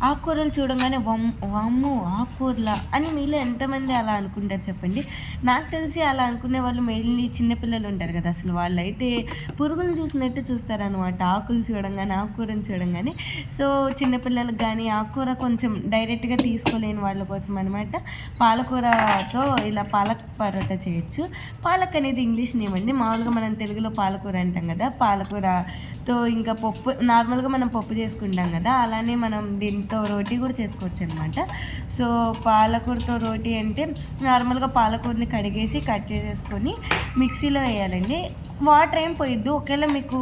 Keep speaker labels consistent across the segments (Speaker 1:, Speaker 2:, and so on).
Speaker 1: ఆకుకూరలు చూడంగానే వామ్మో ఆకుకూరలా అని మీలో ఎంతమంది అలా అనుకుంటారు చెప్పండి. నాకు తెలిసి అలా అనుకునే వాళ్ళు మెయిన్లీ చిన్నపిల్లలు ఉంటారు కదా, అసలు వాళ్ళైతే పురుగులను చూసినట్టు చూస్తారనమాట ఆకులు చూడంగానే, ఆకుకూరను చూడంగానే. సో చిన్నపిల్లలకు కానీ ఆకుకూర కొంచెం డైరెక్ట్గా తీసుకోలేని వాళ్ళ కోసం అనమాట పాలకూరతో ఇలా పాలక్ పరోటా చేయొచ్చు. పాలక్ అనేది ఇంగ్లీష్ నేమ్ అండి, మామూలుగా మనం తెలుగులో పాలకూర అంటాం కదా. పాలకూరతో ఇంకా పప్పు నార్మల్గా మనం పప్పు చేసుకుంటాం కదా, అలానే మనం దీంతో రోటీ కూడా చేసుకోవచ్చు అనమాట. సో పాలకూరతో రోటీ అంటే నార్మల్గా పాలకూరని కడిగేసి కట్ చేసేసుకొని మిక్సీలో వేయాలండి. వాటర్ ఏం పోయిద్దు, ఒకవేళ మీకు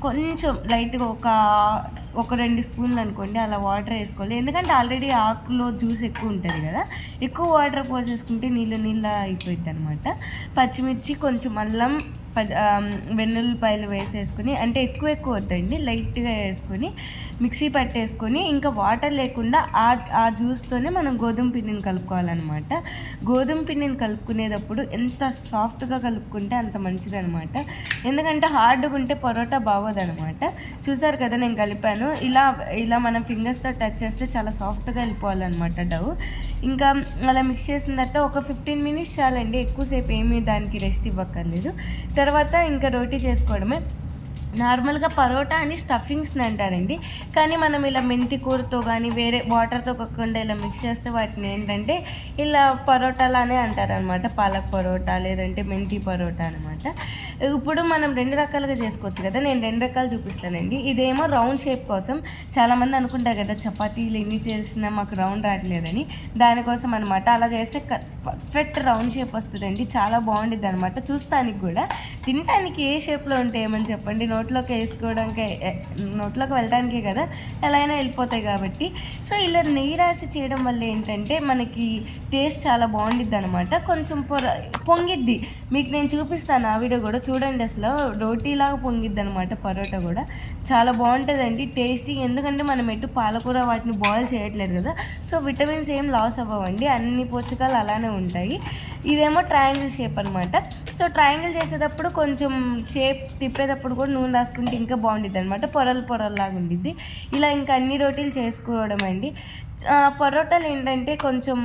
Speaker 1: కొంచెం లైట్గా ఒక 2 స్పూన్లు అనుకోండి అలా వాటర్ వేసుకోవాలి. ఎందుకంటే ఆల్రెడీ ఆకులో జ్యూస్ ఎక్కువ ఉంటుంది కదా, ఎక్కువ వాటర్ పోసేసుకుంటే నీళ్ళ అయిపోయింది అనమాట. పచ్చిమిర్చి, కొంచెం అల్లం, వెల్లుల్లిపాయలు వేసేసుకొని, అంటే ఎక్కువ వద్దండి, లైట్గా వేసుకొని మిక్సీ పట్టేసుకొని ఇంకా వాటర్ లేకుండా ఆ జ్యూస్తోనే మనం గోధుమ పిండిని కలుపుకోవాలన్నమాట. గోధుమ పిండిని కలుపుకునేటప్పుడు ఎంత సాఫ్ట్గా కలుపుకుంటే అంత మంచిదనమాట. ఎందుకంటే హార్డ్గా ఉంటే పరోటా బాగోదనమాట. చూసారు కదా నేను కలిపాను, ఇలా మనం ఫింగర్స్తో టచ్ చేస్తే చాలా సాఫ్ట్గా వెళ్ళిపోవాలన్నమాట డవ్. ఇంకా అలా మిక్స్ చేసిన తర్వాత ఒక 15 మినిట్స్ చాలండి, ఎక్కువసేపు ఏమీ దానికి రెస్ట్ ఇవ్వక్కర్లేదు. తర్వాత ఇంకా రోటీ చేసుకోవడమే. నార్మల్గా పరోటా అని స్టఫింగ్స్ని అంటారండి, కానీ మనం ఇలా మెంతి కూరతో కానీ వేరే వాటర్తో కాకుండా ఇలా మిక్స్ చేస్తే వాటిని ఏంటంటే ఇలా పరోటాలానే అంటారనమాట. పాలక్ పరోటా లేదంటే మెంతి పరోటా అనమాట. ఇప్పుడు మనం 2 రకాలుగా చేసుకోవచ్చు కదా, నేను 2 రకాలు చూపిస్తానండి. ఇదేమో రౌండ్ షేప్ కోసం. చాలామంది అనుకుంటారు కదా చపాతీలు ఎన్ని చేసినా మాకు రౌండ్ రావట్లేదని, దానికోసం అనమాట. అలా చేస్తే పర్ఫెక్ట్ రౌండ్ షేప్ వస్తుందండి, చాలా బాగుంటుంది అనమాట. చూస్తానికి కూడా, తినడానికి ఏ షేప్లో ఉంటే ఏమని చెప్పండి, నోట్లోకి వేసుకోవడానికి, నోట్లోకి వెళ్ళడానికే కదా, ఎలా అయినా వెళ్ళిపోతాయి కాబట్టి. సో ఇలా నెయ్యి రాసి చేయడం వల్ల ఏంటంటే మనకి టేస్ట్ చాలా బాగుండిద్ది అనమాట. కొంచెం పొంగిద్ది, మీకు నేను చూపిస్తాను ఆ వీడియో కూడా చూడండి. అసలు రోటీలాగా పొంగిద్ది అనమాట పరోటా కూడా, చాలా బాగుంటుందండి టేస్టీ. ఎందుకంటే మనం ఎటు పాలకూర వాటిని బాయిల్ చేయట్లేదు కదా, సో విటమిన్స్ ఏం లాస్ అవ్వండి, అన్ని పోషకాలు అలానే ఉంటాయి. ఇదేమో ట్రయాంగిల్ షేప్ అనమాట. సో ట్రయాంగిల్ చేసేటప్పుడు కొంచెం షేప్ తిప్పేటప్పుడు కూడా నూనె రాసుకుంటే ఇంకా బాగుండిద్ది అనమాట, పొరల్లాగా ఉండిద్ది. ఇలా ఇంకా అన్ని రోటీలు చేసుకోవడం అండి. పరోటాలు ఏంటంటే కొంచెం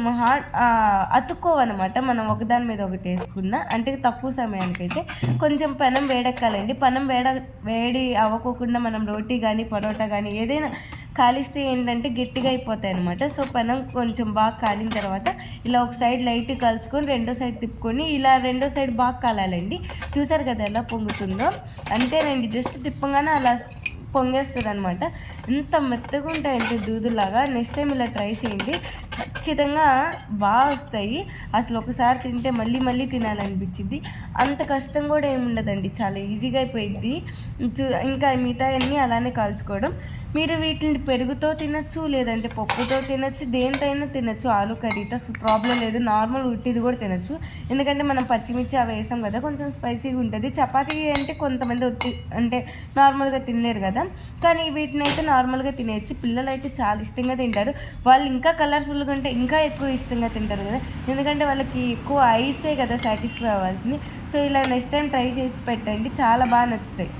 Speaker 1: అతుక్కోవన్నమాట, మనం ఒకదాని మీద ఒకటి వేసుకున్నా, అంటే తక్కువ సమయానికైతే. కొంచెం పెనం వేడెక్కాలండి, వేడి అవ్వకోకుండా మనం రోటీ కానీ పరోటా కానీ ఏదైనా కాలిస్తే ఏంటంటే గట్టిగా అయిపోతాయి అనమాట. సో పెనం కొంచెం బాగా కాలిన తర్వాత ఇలా ఒక సైడ్ లైట్ కలుసుకొని రెండో సైడ్ తిప్పుకొని ఇలా రెండో సైడ్ బాగా కాలాలండి. చూసారు కదా ఎలా పొంగుతుందో, అంతేనండి. జస్ట్ తిప్పగానే అలా పొంగేస్తుంది అనమాట. ఎంత మెత్తగా ఉంటాయంటే దూదులాగా. నెక్స్ట్ టైం ఇలా ట్రై చేయండి, ఖచ్చితంగా బాగా వస్తాయి. అసలు ఒకసారి తింటే మళ్ళీ తినాలనిపించింది. అంత కష్టం కూడా ఏముండదండి, చాలా ఈజీగా అయిపోయింది. ఇంకా మిగతా అన్నీ అలానే కాల్చుకోవడం. మీరు వీటిని పెరుగుతో తినచ్చు, లేదంటే పప్పుతో తినచ్చు, దేనితోనైనా తినచ్చు. ఆలు కర్రీతో ప్రాబ్లం లేదు, నార్మల్ ఉట్టిది కూడా తినచ్చు. ఎందుకంటే మనం పచ్చిమిర్చి అవి వేసాం కదా, కొంచెం స్పైసీగా ఉంటుంది. చపాతీ అంటే కొంతమంది అంటే నార్మల్గా తినలేరు కదా, కానీ వీటిని అయితే నార్మల్గా తినేయచ్చు. పిల్లలు అయితే చాలా ఇష్టంగా తింటారు, వాళ్ళు ఇంకా కలర్ఫుల్గా ఉంటే ఇంకా ఎక్కువ ఇష్టంగా తింటారు కదా, ఎందుకంటే వాళ్ళకి ఎక్కువ ఐసే కదా సాటిస్ఫై అవ్వాల్సింది. సో ఇలా నెక్స్ట్ టైం ట్రై చేసి పెట్టండి, చాలా బాగా నచ్చుతాయి.